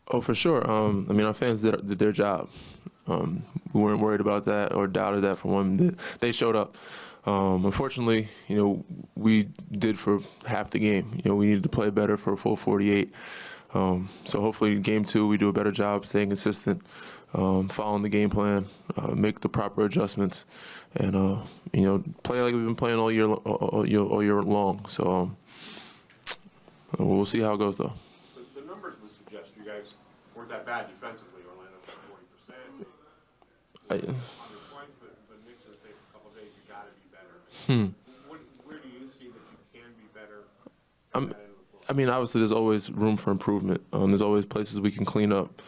Oh, for sure. I mean, our fans did their job. We weren't worried about that or doubted that for one. They showed up. Unfortunately, we did for half the game. We needed to play better for a full 48. So hopefully, game two, we do a better job staying consistent, following the game plan, make the proper adjustments, and play like we've been playing all year long. So we'll see how it goes, though. The numbers would suggest you guys weren't that bad defensively. Orlando shot 40%. Under points, but Knicks will take a couple of days. You got to be better. Where do you see that you can be better? I mean, obviously, there's always room for improvement. There's always places we can clean up.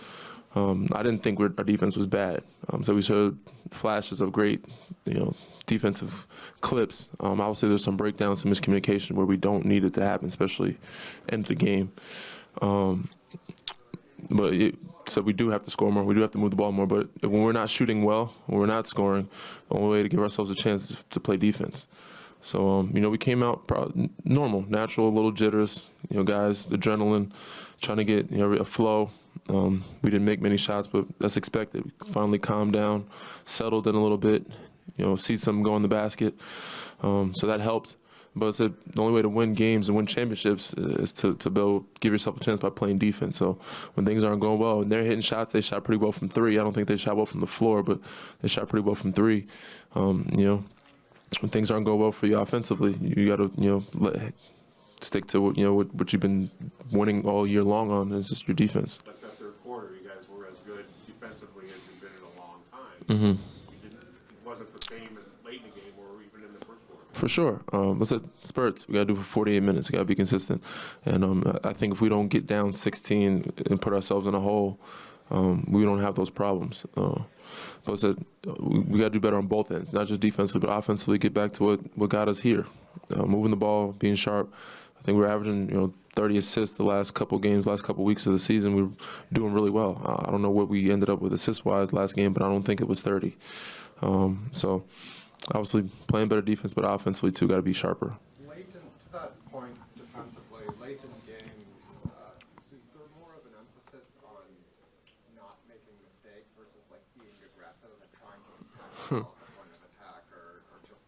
I didn't think our defense was bad. So we showed flashes of great, defensive clips. Obviously, there's some breakdowns, some miscommunication where we don't need it to happen, especially end of the game. So we do have to score more. We do have to move the ball more. But when we're not shooting well, when we're not scoring, the only way to give ourselves a chance is to play defense. So, we came out normal, natural, little jitters, guys, adrenaline, trying to get, a flow. We didn't make many shots, but that's expected. We finally calmed down, settled in a little bit, see something go in the basket. So that helped. But the only way to win games and win championships is to give yourself a chance by playing defense. So when things aren't going well and they're hitting shots, they shot pretty well from three. I don't think they shot well from the floor, but they shot pretty well from three. When things aren't going well for you offensively, you got to stick to what you've been winning all year long on is just your defense. Like that third quarter, you guys were as good defensively as you've been in a long time. It wasn't the same as late in the game or even in the first quarter. For sure. Let's say spurts. We got to do for 48 minutes. We got to be consistent. And I think if we don't get down 16 and put ourselves in a hole, we don't have those problems. But we got to do better on both ends, not just defensively, but offensively. Get back to what got us here, moving the ball, being sharp. I think we're averaging 30 assists the last couple games, last couple weeks of the season. We were doing really well. I don't know what we ended up with assist-wise last game, but I don't think it was 30. So obviously playing better defense, but offensively too, got to be sharper. Late to that point defensively, late in games, is there more of an emphasis on not making mistakes versus like being aggressive and trying to attack the ball at the point of attack, or just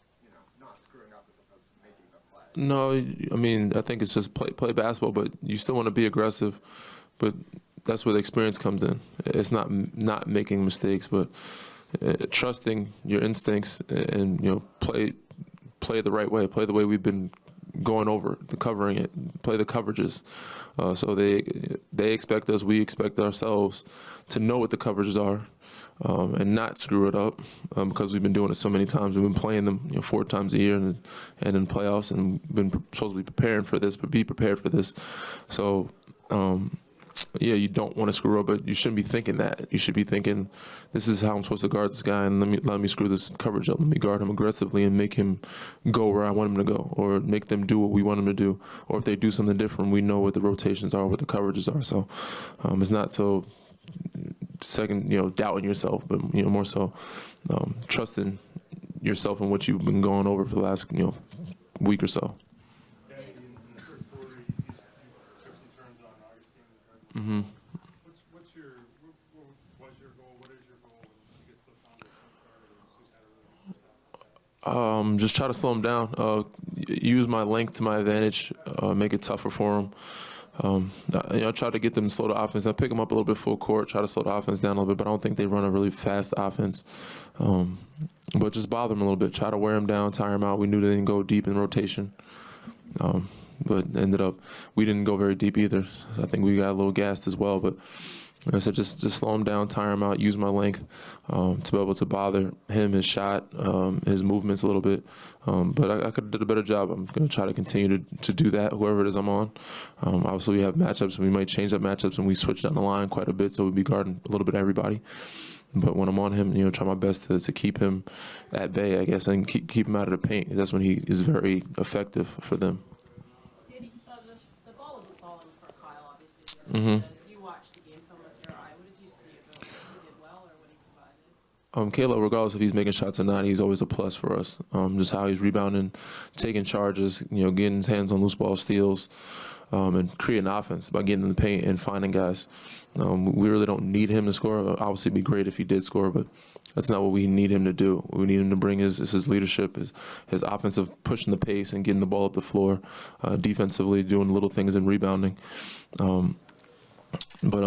not screwing up as opposed to making the play? No, I mean I think it's just play basketball, but you still want to be aggressive, but that's where the experience comes in. It's not making mistakes, but trusting your instincts and play the right way, play the way we've been going over the covering it, play the coverages. So they expect us, we expect ourselves to know what the coverages are and not screw it up because we've been doing it so many times. We've been playing them 4 times a year and in playoffs and been supposed to be preparing for this, but be prepared for this. So. Yeah, you don't want to screw up, but you shouldn't be thinking that. You should be thinking, this is how I'm supposed to guard this guy, and let me screw this coverage up. Let me guard him aggressively and make him go where I want him to go, or make them do what we want them to do. Or if they do something different, we know what the rotations are, what the coverages are. So it's not so doubting yourself, but more so trusting yourself and what you've been going over for the last week or so. Mm-hmm. What was your goal? What is your goal when you get flipped on the Just try to slow him down. Use my length to my advantage. Make it tougher for him. Try to get them to slow the offense. I pick them up a little bit full court. Try to slow the offense down a little bit, but I don't think they run a really fast offense. But just bother them a little bit. Try to wear them down, tire them out. We knew they didn't go deep in rotation. But we didn't go very deep either. So I think we got a little gassed as well. But like I said, just slow him down, tire him out, use my length to be able to bother him, his shot, his movements a little bit. But I could have did a better job. I'm going to try to continue to do that, whoever it is I'm on. Obviously, we have matchups, and we might change up matchups, and we switch down the line quite a bit, so we'll be guarding a little bit of everybody. But when I'm on him, try my best to keep him at bay, I guess, and keep him out of the paint. That's when he is very effective for them. The ball wasn't falling for Kyle, obviously. Mm-hmm. As you watched the game film with your eye, what did you see about what he did well or what he provided? Caleb, regardless if he's making shots or not, he's always a plus for us. Just how he's rebounding, taking charges, getting his hands on loose ball steals. and create an offense by getting in the paint and finding guys. We really don't need him to score. Obviously, it'd be great if he did score, but that's not what we need him to do. What we need him to bring is his leadership, his offensive pushing the pace and getting the ball up the floor, defensively doing little things and rebounding. But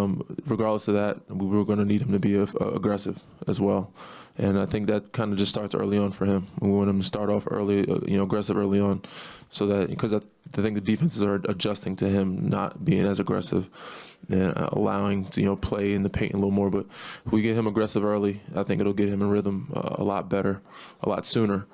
regardless of that, we were going to need him to be aggressive as well. And I think that kind of just starts early on for him. We want him to start off early, aggressive early on, so that because I think the defenses are adjusting to him not being as aggressive and allowing to play in the paint a little more. But if we get him aggressive early, I think it'll get him in rhythm a lot better, a lot sooner.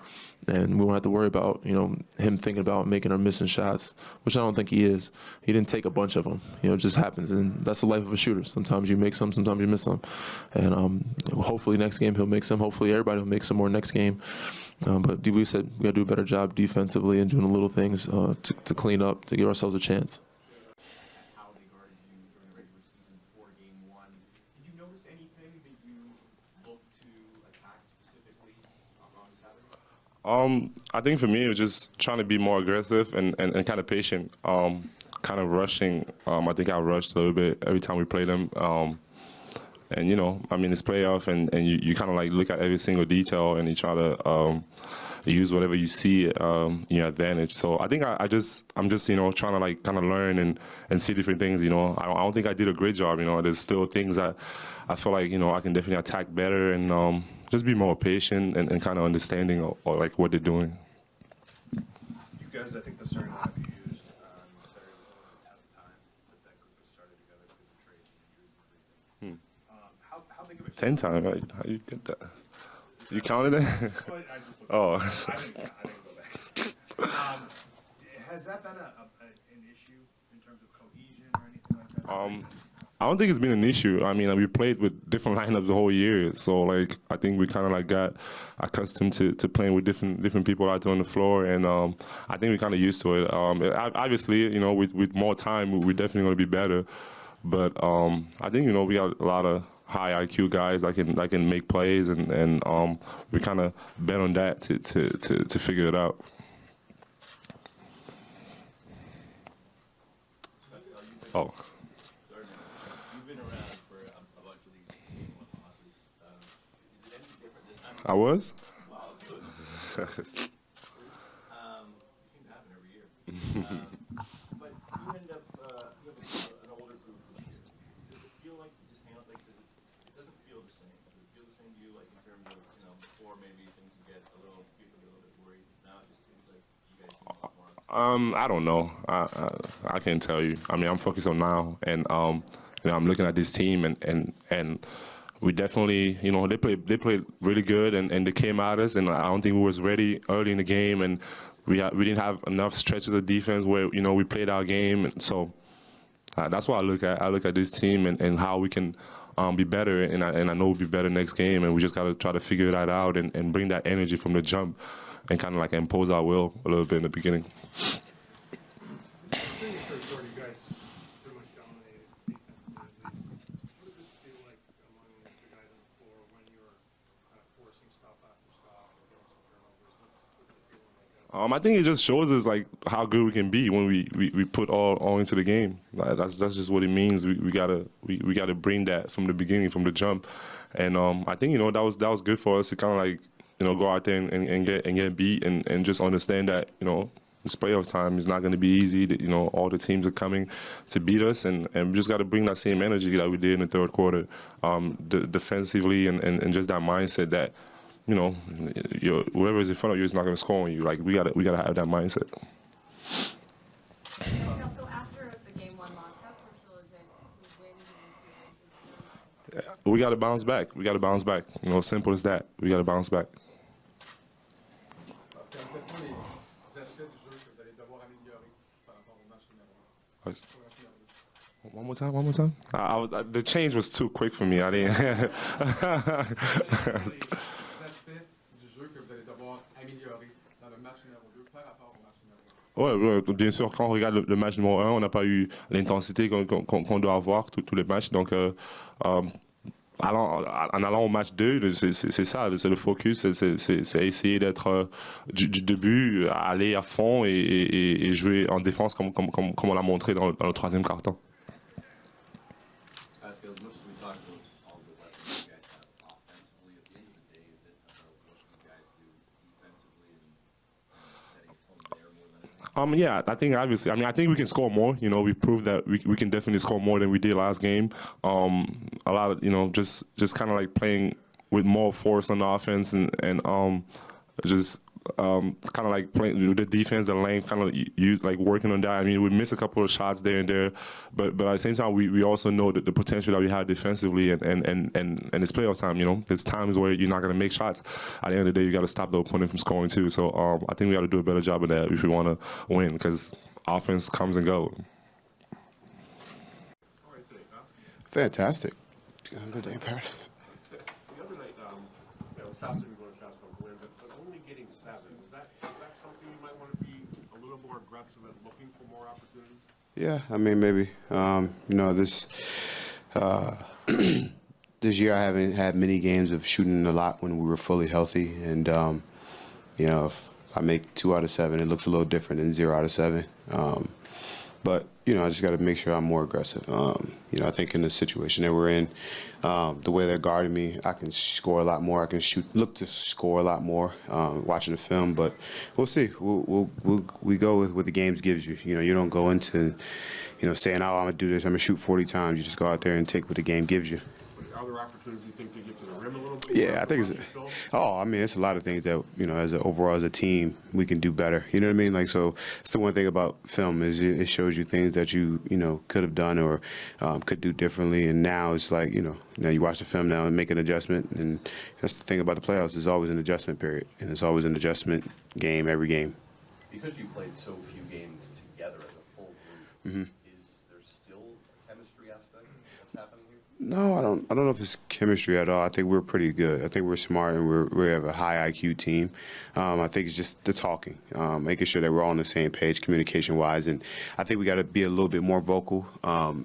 And we won't have to worry about, him thinking about making or missing shots, which I don't think he is. He didn't take a bunch of them. It just happens. And that's the life of a shooter. Sometimes you make some, sometimes you miss some. And hopefully next game he'll make some. Hopefully everybody will make some more next game. But we said we got to do a better job defensively and doing the little things to clean up, to give ourselves a chance. How they guarded you during the regular season before game one. Did you notice anything that you looked to attack specifically on Saturday? I think for me, it was just trying to be more aggressive and kind of patient, kind of rushing. I think I rushed a little bit every time we played them. And, it's playoff, and you kind of like look at every single detail and you try to use whatever you see in your advantage. So I think I'm just trying to like kind of learn and see different things. I don't think I did a great job. There's still things that I feel like I can definitely attack better and just be more patient and kind of understanding or like what they're doing. You guys, I think the starting lineup you used Saturday was only the 10th time that group has started together because of trades and injuries and everything. How big of a 10 times? How you get that? You counted it? Oh. I didn't go back. Has that been an issue in terms of cohesion or anything like that? I don't think it's been an issue. I mean, we played with different lineups the whole year, so like I think we kind of like got accustomed to playing with different people out there on the floor, and I think we kind of used to it. Obviously, with more time, we're definitely going to be better. But I think we got a lot of high IQ guys that can make plays, and we kind of bet on that to figure it out. Oh. I was? It seems to happen every year. But you end up, you have an older group this year. Does it feel like you just hang out like this? It doesn't feel the same. Does it feel the same to you, like in terms of, before maybe things would get people get a little bit worried? Now it just seems like you guys do a lot more. I don't know. I can't tell you. I mean, I'm focused on now, and I'm looking at this team, and we definitely, they played really good, and they came at us, and I don't think we was ready early in the game, and we didn't have enough stretches of defense where we played our game, and so that's what I look at. I look at this team and how we can be better, and I know we'll be better next game, and we just gotta try to figure that out and bring that energy from the jump, and kind of like impose our will a little bit in the beginning. I think it just shows us like how good we can be when we put all into the game. Like, that's just what it means. We gotta bring that from the beginning, from the jump, and I think that was good for us to kind of like go out there and get beat and just understand that this playoff time is not going to be easy. That all the teams are coming to beat us, and we just got to bring that same energy that we did in the third quarter, defensively and just that mindset that. Whoever is in front of you is not going to score on you. Like we gotta have that mindset. So after the game one loss, how crucial is it to win games? We got to bounce back. We got to bounce back. Simple as that. We got to bounce back. Pascal, quels sont les aspects du jeu que vous allez devoir améliorer par rapport au match numéro 1? One more time. One more time. The change was too quick for me. I didn't. Ouais, bien sûr, quand on regarde le match numéro 1, on n'a pas eu l'intensité qu'on doit avoir tous les matchs. Donc, en allant au match 2, c'est ça, c'est le focus, c'est essayer d'être du début, aller à fond et jouer en défense comme on l'a montré dans le troisième quart-temps. Pascal, as much as we talk about all the weapons you guys have offensively, at the end of the day, is it about what you guys do defensively and setting a tone there more than anything? Yeah, I think obviously. I mean, I think we can score more. You know, we proved that we can definitely score more than we did last game. A lot of just kind of like playing with more force on the offense and just kind of like playing with the defense, the length, kind of use like working on that. I mean, we missed a couple of shots there and there, but at the same time, we also know that the potential that we have defensively and it's playoff time. You know, there's times where you're not going to make shots. At the end of the day, you got to stop the opponent from scoring too. So I think we got to do a better job of that if we want to win, because offense comes and goes. All right, today, huh? Fantastic. Good day, Parrot. The other night, Thompson going to shots don't win, but only getting 7. Is that something you might want to be a little more aggressive at looking for more opportunities? Yeah, I mean, maybe. This year I haven't had many games of shooting a lot when we were fully healthy, and if I make 2 out of 7, it looks a little different than 0 out of 7. But I just got to make sure I'm more aggressive. I think in the situation that we're in, the way they're guarding me, I can score a lot more. I can look to score a lot more watching the film. But we'll see. We go with what the game gives you. You don't go into, saying, "Oh, I'm gonna do this. I'm gonna shoot 40 times." You just go out there and take what the game gives you. Are there opportunities you think to get to the rim a little bit? Yeah, I think it's a lot of things that, overall as a team, we can do better. You know what I mean? Like, so it's the one thing about film is it shows you things that you could have done or could do differently. And now it's like, now you watch the film now and make an adjustment. And that's the thing about the playoffs. There's always an adjustment period. And it's always an adjustment game every game. Because you played so few games together as a full group, is there still a chemistry aspect that's happening here? No, I don't know if it's chemistry at all. I think we're pretty good. I think we're smart and we have a high IQ team. I think it's just the talking, making sure that we're all on the same page communication-wise. And I think we got to be a little bit more vocal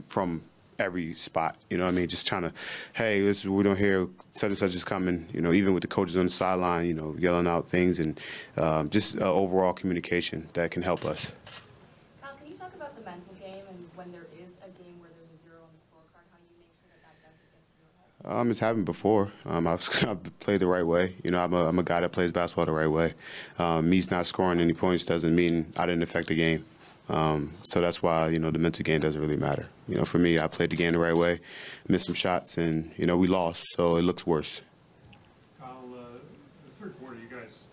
from every spot. You know what I mean? Just trying to, hey, we don't hear such and such is coming. Even with the coaches on the sideline, yelling out things and just overall communication that can help us. Kyle, can you talk about the mental game and when there is a game where there's a 0 on the scorecard, how you make sure that doesn't get to your head? It's happened before. I've played the right way. I'm a guy that plays basketball the right way. Me not scoring any points doesn't mean I didn't affect the game. So that's why, the mental game doesn't really matter. For me, I played the game the right way, missed some shots, and, we lost, so it looks worse. Kyle, the third quarter, you guys,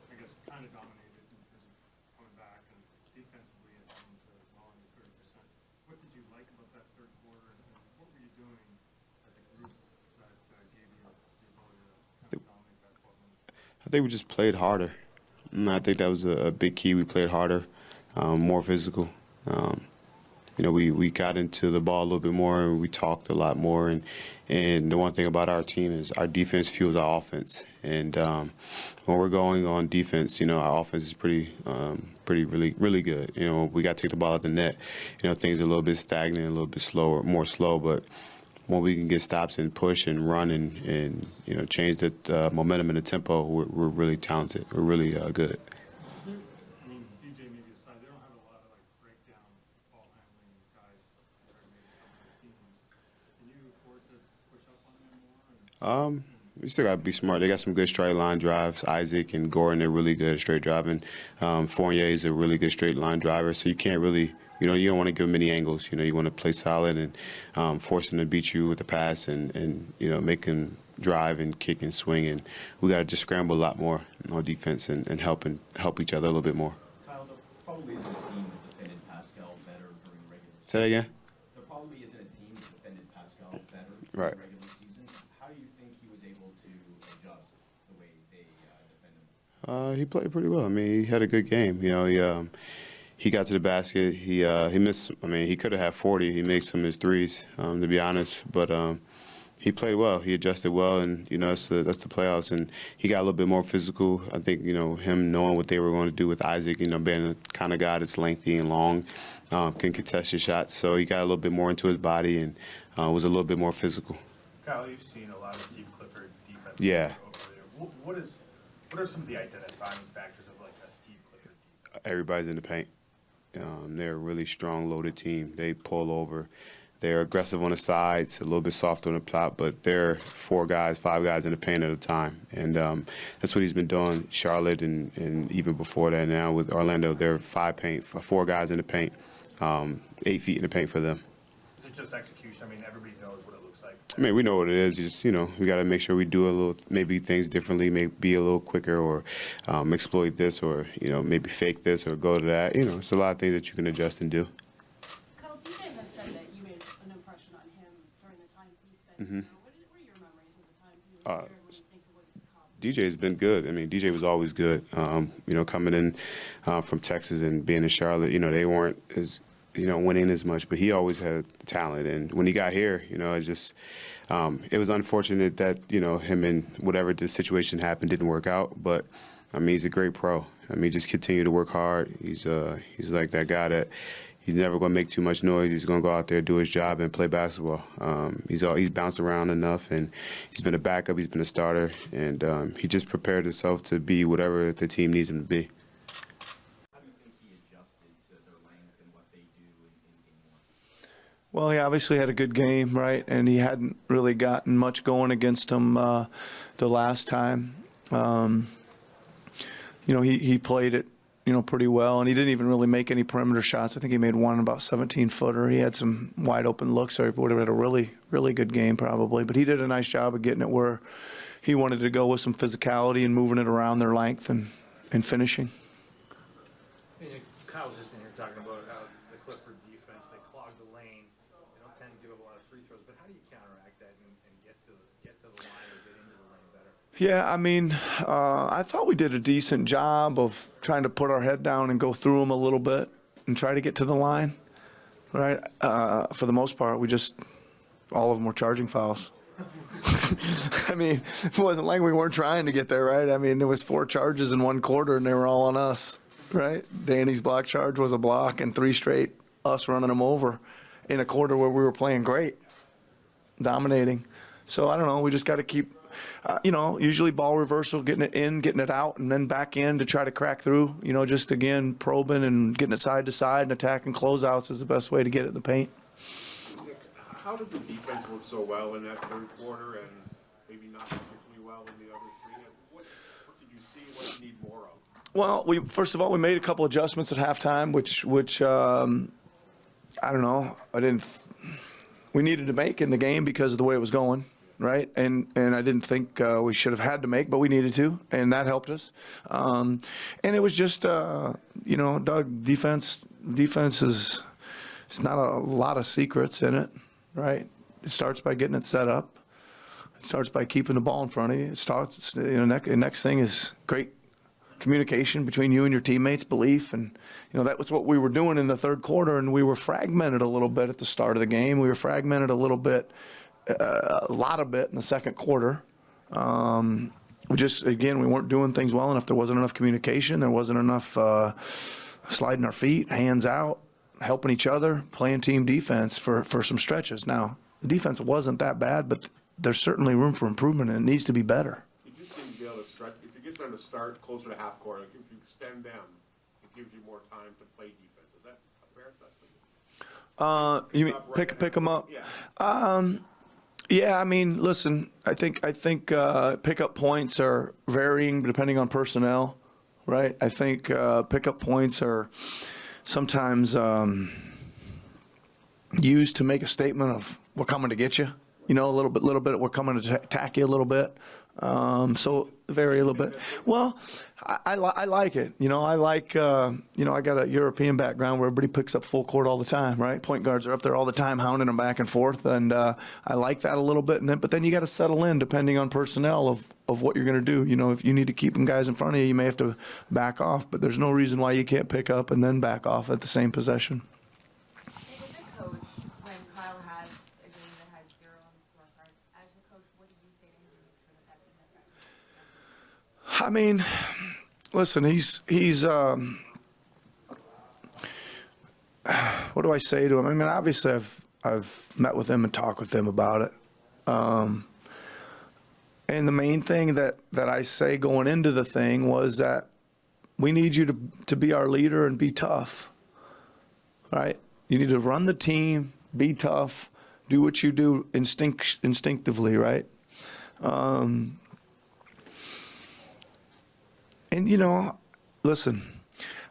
I guess, kind of dominated in terms of coming back, and defensively it seemed well under 30%. What did you like about that third quarter, and what were you doing as a group that gave you the ability to kind of dominate that 12 minutes? I think we just played harder. I think that was a big key. We played harder, more physical. We got into the ball a little bit more, and we talked a lot more. And the one thing about our team is our defense fuels our offense. And when we're going on defense, our offense is really good. We got to take the ball at the net. Things are a little bit stagnant, a little bit more slow, but when we can get stops and push and run and change the momentum and the tempo, we're really talented. We're really good. I mean, DJ maybe aside, they don't have a lot of breakdown ball handling guys compared to maybe some other teams. Can you afford to push up on them more? We still got to be smart. They got some good straight line drives. Isaac and Gordon are really good at straight driving. Fournier is a really good straight line driver. So you can't really, you don't want to give them any angles. You want to play solid and force them to beat you with the pass and make them drive and kick and swing. And we got to just scramble a lot more on defense and help each other a little bit more. Kyle, there probably isn't a team that defended Pascal better during regular season. Say that again? There probably isn't a team that defended Pascal better during Right. regular season. How do you think he was able to adjust the way they defend him? He played pretty well. I mean, he had a good game. He got to the basket. He missed. I mean, he could have had 40. He made some of his threes, to be honest. But he played well. He adjusted well, and that's the playoffs. And he got a little bit more physical. I think him knowing what they were going to do with Isaac, being the kind of guy that's lengthy and long, can contest your shots. So he got a little bit more into his body and was a little bit more physical. Kyle, you've seen a lot of Steve Clifford defense Yeah. over there. What are some of the identifying factors of like a Steve Clifford defense? Everybody's in the paint. They're a really strong, loaded team. They pull over. They're aggressive on the sides, a little bit softer on the top, but they're 4 guys, 5 guys in the paint at a time. And that's what he's been doing. Charlotte and even before that now with Orlando, they're 4 guys in the paint, 8 feet in the paint for them. Is it just execution? I mean, everybody knows what it looks like. I mean, we know what it is. Just, we got to make sure we do a little, maybe things differently, maybe be a little quicker, or exploit this, or maybe fake this, or go to that. It's a lot of things that you can adjust and do. Kyle, DJ has said that you made an impression on him during the time he spent Mm-hmm. here. What are your memories of the time he was here? When you think of what he's accomplished? DJ's been good. I mean, DJ was always good. Coming in from Texas and being in Charlotte, they weren't as winning as much, but he always had talent. And when he got here, it was unfortunate that, him and whatever the situation happened didn't work out. But, I mean, he's a great pro. I mean, just continue to work hard. He's like that guy that he's never going to make too much noise. He's going to go out there, do his job, and play basketball. He's bounced around enough, and he's been a backup. He's been a starter. And he just prepared himself to be whatever the team needs him to be. Well, he obviously had a good game, right? And he hadn't really gotten much going against him the last time. He played it, pretty well, and he didn't even really make any perimeter shots. I think he made one about 17-footer. He had some wide open looks, so he would have had a really, really good game probably. But he did a nice job of getting it where he wanted to go with some physicality and moving it around their length and finishing. Kyle was just in here talking about how the Clifford defense, they clog the lane. They don't tend to give up a lot of free throws, but how do you counteract that and get to the line or get into the lane better? Yeah, I mean, I thought we did a decent job of trying to put our head down and go through them a little bit and try to get to the line, right? For the most part, all of them were charging fouls. I mean, it wasn't like we weren't trying to get there, right? I mean, there was 4 charges in one quarter, and they were all on us, right? Danny's block charge was a block, and 3 straight us running them over in a quarter where we were playing great, dominating. So, I don't know, we just got to keep, usually ball reversal, getting it in, getting it out, and then back in to try to crack through. Just, again, probing and getting it side to side and attacking closeouts is the best way to get it in the paint. How did the defense look so well in that third quarter and maybe not particularly well in the other 3? What did you see? What do you need more of? Well, first of all, we made a couple adjustments at halftime, which I don't know. We needed to make in the game because of the way it was going, right? And I didn't think we should have had to make, but we needed to, and that helped us. And it was just, Doug, defense is, it's not a lot of secrets in it, right? It starts by getting it set up. It starts by keeping the ball in front of you. It starts, the next thing is great communication between you and your teammates, belief, and that was what we were doing in the third quarter. And we were fragmented a little bit at the start of the game. We were fragmented a little bit, a lot of bit in the second quarter. We weren't doing things well enough. There wasn't enough communication. There wasn't enough sliding our feet, hands out, helping each other, playing team defense for some stretches. Now, the defense wasn't that bad, but there's certainly room for improvement, and it needs to be better. You just seem to be able to stretch. If you get them to start closer to half court, if you extend them, it gives you more time to play defense. Is that a fair assessment? You mean pick them up? Yeah. Yeah, I mean, listen, I think pickup points are varying depending on personnel, right? I think pickup points are sometimes used to make a statement of we're coming to get you, a little bit we're coming to attack you a little bit. So vary a little bit. Well, I like it. I like, I got a European background where everybody picks up full court all the time, right? Point guards are up there all the time, hounding them back and forth. And I like that a little bit. But then you got to settle in depending on personnel of what you're going to do. If you need to keep them guys in front of you, you may have to back off. But there's no reason why you can't pick up and then back off at the same possession. I mean, listen, he's what do I say to him? I mean, obviously I've met with him and talked with him about it, And the main thing that I say going into the thing was that we need you to be our leader and be tough, right? You need to run the team, be tough, do what you do instinctively, right? And, you know, listen,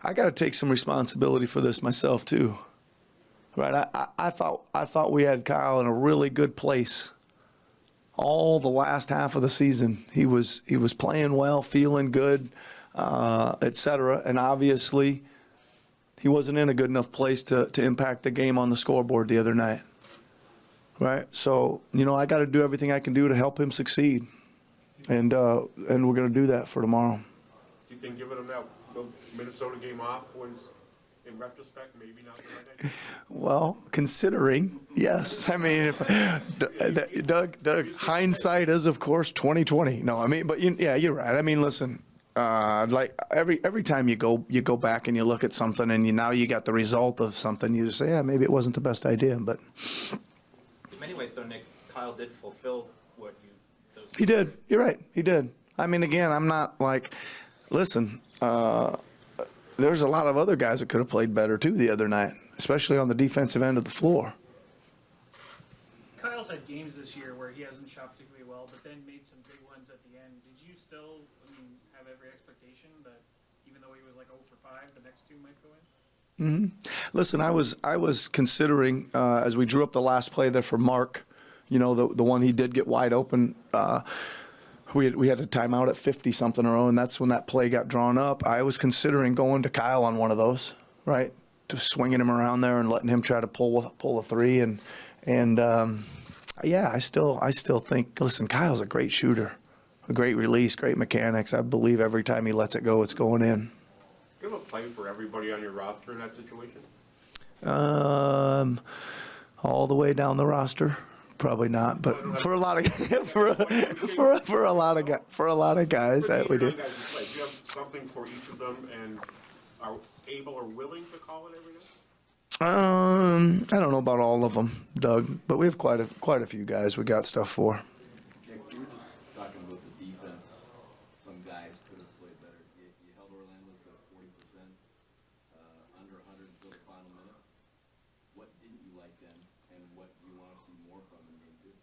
I got to take some responsibility for this myself too, right? I thought we had Kyle in a really good place all the last half of the season. He was playing well, feeling good, etc. And obviously, he wasn't in a good enough place to impact the game on the scoreboard the other night, right? So, you know, I got to do everything I can do to help him succeed, and we're going to do that for tomorrow. Do you think giving him that Minnesota game off was, in retrospect, maybe not the right idea? Well, considering, yes. I mean, Doug, hindsight is, of course, 2020. No, I mean, but yeah, you're right. I mean, listen, like every time you go back and you look at something, and now you got the result of something, you just say, yeah, maybe it wasn't the best idea. But in many ways, though, Nick, Kyle did fulfill what you. He did. You're right. He did. I mean, again, I'm not like, listen. There's a lot of other guys that could have played better too the other night, especially on the defensive end of the floor. Kyle's had games this year where he hasn't shot particularly well, but then made some big ones at the end. Did you still, have every expectation that even though he was like 0 for 5, the next two might go in? Listen, I was considering as we drew up the last play there for Mark, you know, the one he did get wide open. We had a timeout at 50-something or 0, and that's when that play got drawn up. I was considering going to Kyle on one of those, right, to swinging him around there and letting him try to pull a three. And yeah, I still think, listen, Kyle's a great shooter, a great release, great mechanics. I believe every time he lets it go, it's going in. Do you have a play for everybody on your roster in that situation? All the way down the roster. Probably not, but for a lot of for a lot of guys that we do. Do you have something for each of them, and are able or willing to call it every day? I don't know about all of them, Doug, but we have quite a few guys we got stuff for. Nick, you were just talking about the defense. Some guys could have played better. You held Orlando to 40%, under 100 until the final minute. What didn't you like then, and what do you want to see more from in game 2?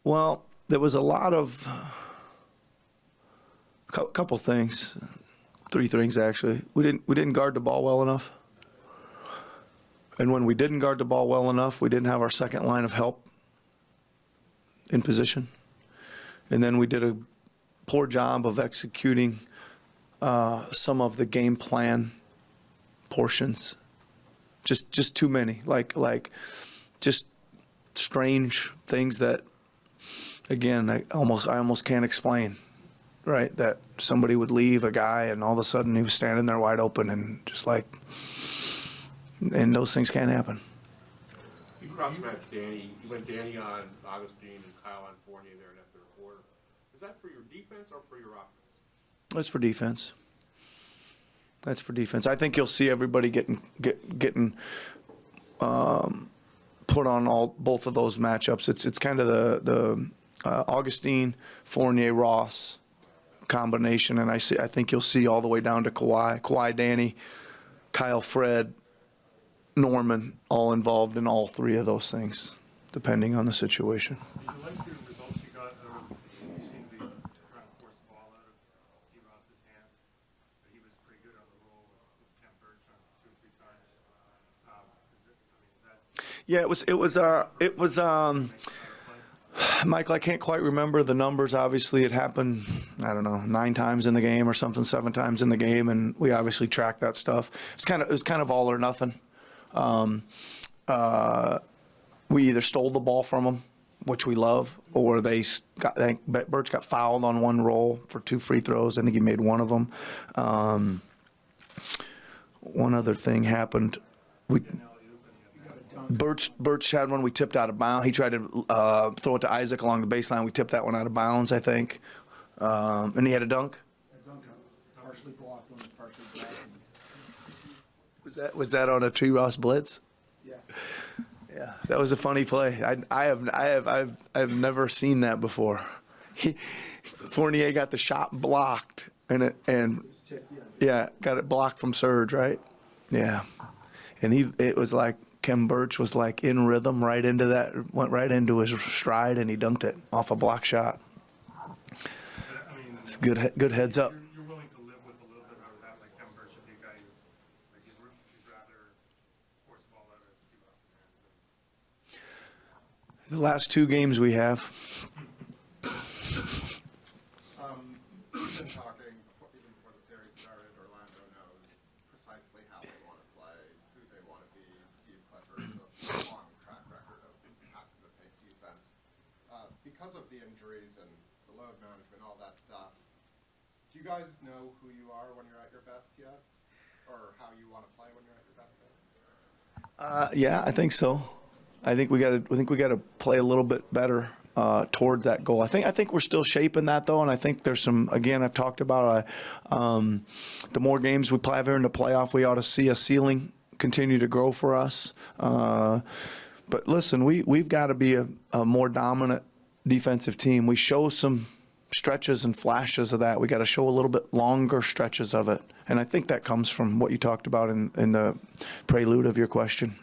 Well, there was a lot of couple things, 3 things actually. We didn't guard the ball well enough, and when we didn't guard the ball well enough, we didn't have our second line of help in position, and then we did a poor job of executing some of the game plan portions. Just too many, like just strange things that, again, I almost can't explain, right? That somebody would leave a guy and all of a sudden he was standing there wide open and just like, and those things can't happen. You cross-matched Danny. You went Danny on Augustine and Kyle on Fournier there in that third quarter. Is that for your defense or for your offense? That's for defense. That's for defense. I think you'll see everybody getting put on both of those matchups. It's kind of the Augustine, Fournier, Ross combination, and I think you'll see all the way down to Kawhi, Danny, Kyle, Fred, Norman, all involved in all 3 of those things, depending on the situation. Did you like the results you got? You seem to be trying to force the ball out of D-Ross's hands. But he was pretty good on the roll with Kemp Birch on 2 or 3 times. Yeah, it was. Michael, I can't quite remember the numbers. Obviously, it happened, I don't know, 9 times in the game or something, 7 times in the game, and we obviously track that stuff. It was kind of all or nothing. We either stole the ball from them, which we love, or Birch got fouled on one roll for 2 free throws. I think he made one of them. One other thing happened. Birch had one we tipped out of bounds. He tried to throw it to Isaac along the baseline. We tipped that one out of bounds, I think. And he had a dunk. Partially blocked one, partially blocked. Was that on a T. Ross blitz? Yeah. Yeah, that was a funny play. I've never seen that before. Fournier got the shot blocked, and got it blocked from Serge, right? Yeah, and it was like Kem Birch was like in rhythm right into that, went right into his stride, and he dunked it off a block shot. It's good heads up. You're willing to live with a little bit of that, like Kem Birch would be a guy who, like, he'd rather force the ball out of the hands. The last 2 games we have. We've been talking, even before the series started, Orlando knows precisely how they want to play, who they want to be. Steve Clifford has a long track record of having to pick defense. Because of the injuries and the load management, all that stuff, do you guys know who you are when you're at your best yet? Or how you want to play when you're at your best yet? Yeah, I think so. I think we got to play a little bit better toward that goal. I think we're still shaping that though, and I think there's some. Again, I've talked about the more games we play here in the playoff, we ought to see a ceiling continue to grow for us. But listen, we've got to be a more dominant defensive team. We show some stretches and flashes of that. We got to show a little bit longer stretches of it, and I think that comes from what you talked about in the prelude of your question.